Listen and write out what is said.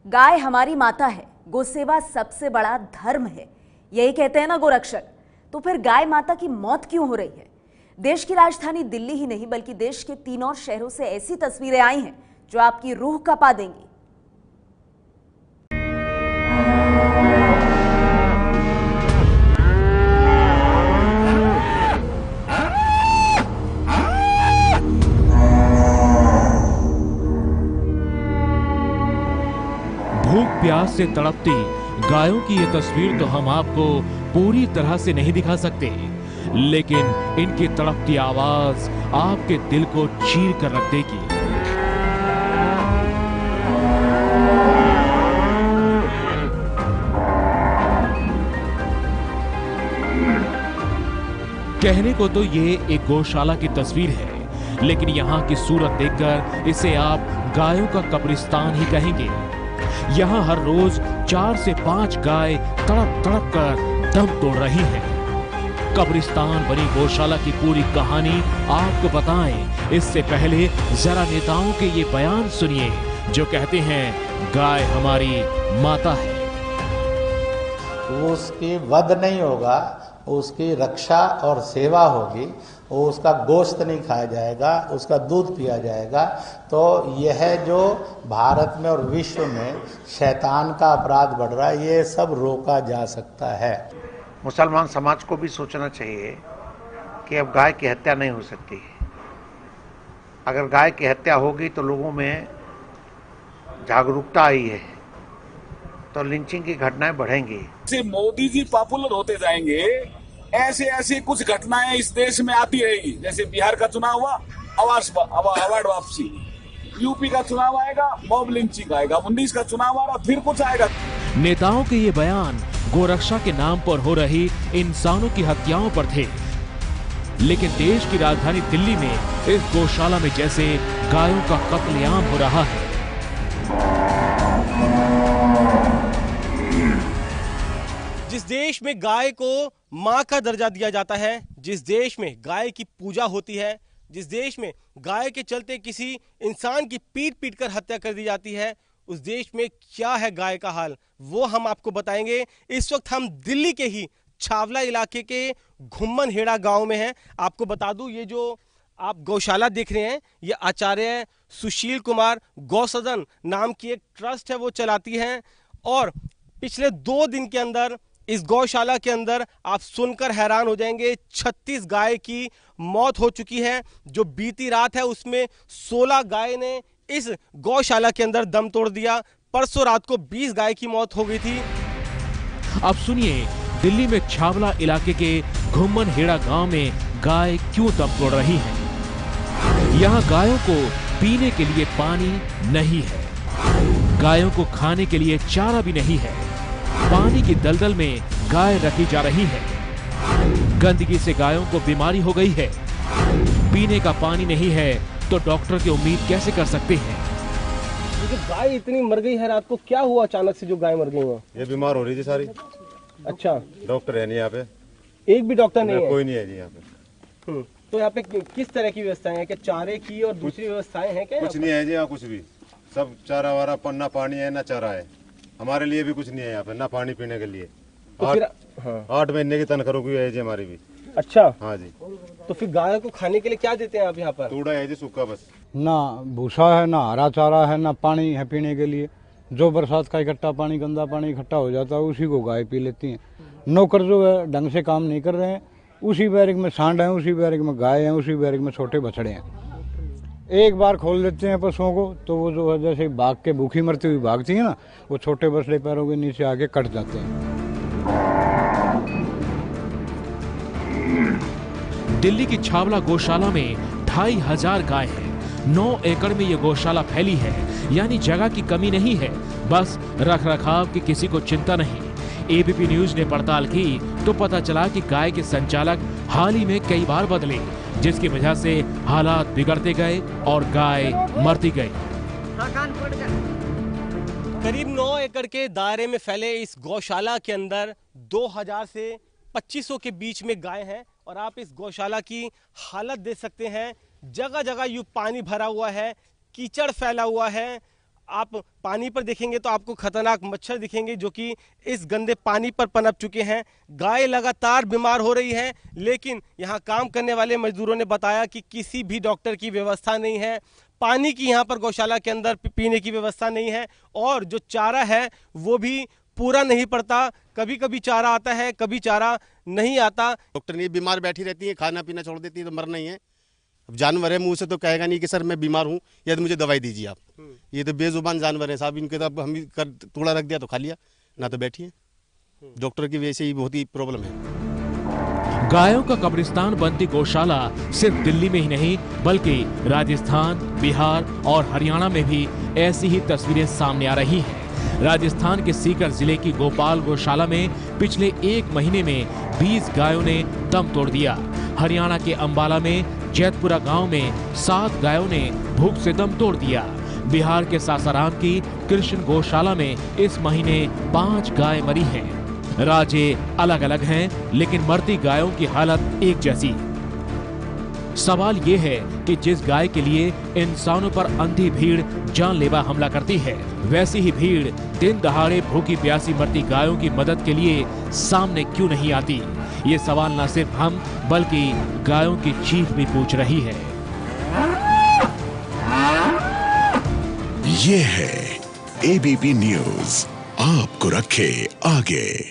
गाय हमारी माता है, गोसेवा सबसे बड़ा धर्म है, यही कहते हैं ना गोरक्षक। तो फिर गाय माता की मौत क्यों हो रही है? देश की राजधानी दिल्ली ही नहीं बल्कि देश के 3 और शहरों से ऐसी तस्वीरें आई हैं जो आपकी रूह कपा देंगी। भूख प्यास से तड़पती गायों की ये तस्वीर तो हम आपको पूरी तरह से नहीं दिखा सकते, लेकिन इनकी तड़पती आवाज आपके दिल को चीर कर रख देगी। कहने को तो ये एक गौशाला की तस्वीर है, लेकिन यहाँ की सूरत देखकर इसे आप गायों का कब्रिस्तान ही कहेंगे। यहाँ हर रोज 4 से 5 गाय तड़प तड़प कर दम तोड़ रही हैं। कब्रिस्तान बनी गौशाला की पूरी कहानी आपको बताएं, इससे पहले जरा नेताओं के ये बयान सुनिए जो कहते हैं गाय हमारी माता है। उसकी वध नहीं होगा, उसकी रक्षा और सेवा होगी, वो उसका गोश्त नहीं खाया जाएगा, उसका दूध पिया जाएगा। तो यह जो भारत में और विश्व में शैतान का अपराध बढ़ रहा है, ये सब रोका जा सकता है। मुसलमान समाज को भी सोचना चाहिए कि अब गाय की हत्या नहीं हो सकती। अगर गाय की हत्या होगी तो लोगों में जागरूकता आई है तो लिंचिंग की घटनाएं बढ़ेंगी। से मोदी जी पॉपुलर होते जाएंगे, ऐसे ऐसे कुछ घटनाएं इस देश में आती रहेगी। जैसे बिहार का चुनाव हुआ, अवार्ड वापसी, यूपी का चुनाव आएगा, मॉब लिंचिंग आएगा, 19 का चुनाव आ रहा, फिर कुछ आएगा। नेताओं के ये बयान गोरक्षा के नाम पर हो रही इंसानों की हत्याओं पर थे, लेकिन देश की राजधानी दिल्ली में इस गौशाला में जैसे गायों का कत्लेआम हो रहा है। जिस देश में गाय को मां का दर्जा दिया जाता है, जिस देश में गाय की पूजा होती है, जिस देश में गाय के चलते किसी इंसान की पीट पीट कर हत्या कर दी जाती है, उस देश में क्या है गाय का हाल, वो हम आपको बताएंगे। इस वक्त हम दिल्ली के ही छावला इलाके के घुम्मन हेड़ा गांव में हैं। आपको बता दूं, ये जो आप गौशाला देख रहे हैं, ये आचार्य सुशील कुमार गौसदन नाम की एक ट्रस्ट है, वो चलाती हैं। और पिछले 2 दिन के अंदर इस गौशाला के अंदर आप सुनकर हैरान हो जाएंगे, 36 गाय की मौत हो चुकी है। जो बीती रात है उसमें 16 गाय ने इस गौशाला के अंदर दम तोड़ दिया। परसों रात को 20 गाय की मौत हो गई थी। अब सुनिए दिल्ली में छावला इलाके के घुम्मन हेड़ा गांव में गाय क्यों दम तोड़ रही हैं। यहाँ गायों को पीने के लिए पानी नहीं है, गायों को खाने के लिए चारा भी नहीं है। पानी की दलदल में गाय रखी जा रही है। गंदगी से गायों को बीमारी हो गई है। पीने का पानी नहीं है तो डॉक्टर की उम्मीद कैसे कर सकते हैं। तो गाय इतनी मर गई है रात को, क्या हुआ अचानक से जो गाय मर गई? ये बीमार हो रही थी सारी। अच्छा, डॉक्टर है नहीं यहाँ पे? एक भी डॉक्टर नहीं है? कोई नहीं है जी यहाँ पे। तो यहाँ पे किस तरह की व्यवस्थाएं हैं? क्या चारे की और दूसरी व्यवस्थाएं हैं क्या? कुछ नहीं है जी यहाँ, कुछ भी। सब चारा वारा, ना पानी है ना चारा है। हमारे लिए भी कुछ नहीं है यहाँ पे, ना पानी पीने के लिए। तो 8 महीने की तनख्वाह रुकी है जी हमारी भी। अच्छा, हाँ जी। तो फिर गाय को खाने के लिए क्या देते हैं आप यहाँ पर? तूड़ा है जी, सूखा बस। ना भूसा है, ना हरा चारा है, ना पानी है पीने के लिए। जो बरसात का इकट्ठा पानी, गंदा पानी इकट्ठा हो जाता है, उसी को गाय पी लेती हैं। नौकर जो है ढंग से काम नहीं कर रहे हैं। उसी बैरक में सांड है, उसी बैरक में गाय है, उसी बैरक में छोटे बछड़े हैं। एक बार खोल देते हैं पशुओं को तो वो जो है जैसे भाग के भूखी मरती हुई भागती है ना, वो छोटे बछड़े पैरों के नीचे आके कट जाते हैं। दिल्ली की छावला गौशाला में 2500 गाय हैं। 9 एकड़ में ये गौशाला फैली है, यानी जगह की कमी नहीं है, बस रख रखाव की किसी को चिंता नहीं। एबीपी न्यूज ने पड़ताल की तो पता चला कि गाय के संचालक हाल ही में कई बार बदले, जिसकी वजह से हालात बिगड़ते गए और गाय मरती गई। करीब 9 एकड़ के दायरे में फैले इस गौशाला के अंदर 2000 से 2500 के बीच में गाय हैं। और आप इस गौशाला की हालत देख सकते हैं, जगह जगह यूं पानी भरा हुआ है, कीचड़ फैला हुआ है। आप पानी पर देखेंगे तो आपको खतरनाक मच्छर दिखेंगे जो कि इस गंदे पानी पर पनप चुके हैं। गाय लगातार बीमार हो रही है, लेकिन यहाँ काम करने वाले मजदूरों ने बताया कि किसी भी डॉक्टर की व्यवस्था नहीं है, पानी की यहाँ पर गौशाला के अंदर पीने की व्यवस्था नहीं है, और जो चारा है वो भी पूरा नहीं पड़ता। कभी कभी चारा आता है, कभी चारा नहीं आता। डॉक्टर ने बीमार बैठी रहती है, खाना पीना छोड़ देती है तो मरना ही है। अब जानवर है, मुंह से तो कहेगा नहीं कि सर मैं बीमार हूँ या तो मुझे दवाई दीजिए आप। ये तो बेजुबान जानवर है साहब, इनके तो अब हम कर टुकड़ा रख दिया तो खा लिया, ना तो बैठिए। डॉक्टर की वजह से ही बहुत ही प्रॉब्लम है। गायों का कब्रिस्तान बनती गौशाला सिर्फ दिल्ली में ही नहीं बल्कि राजस्थान, बिहार और हरियाणा में भी ऐसी ही तस्वीरें सामने आ रही हैं। राजस्थान के सीकर जिले की गोपाल गौशाला में पिछले 1 महीने में 20 गायों ने दम तोड़ दिया। हरियाणा के अंबाला में जैतपुरा गांव में 7 गायों ने भूख से दम तोड़ दिया। बिहार के सासाराम की कृष्ण गौशाला में इस महीने 5 गाय मरी हैं। राज्य अलग अलग हैं, लेकिन मरती गायों की हालत एक जैसी। सवाल ये है कि जिस गाय के लिए इंसानों पर अंधी भीड़ जानलेवा हमला करती है, वैसी ही भीड़ दिन दहाड़े भूखी प्यासी मरती गायों की मदद के लिए सामने क्यों नहीं आती? ये सवाल न सिर्फ हम बल्कि गायों की चीख भी पूछ रही है। ये है एबीपी न्यूज़, आपको रखे आगे।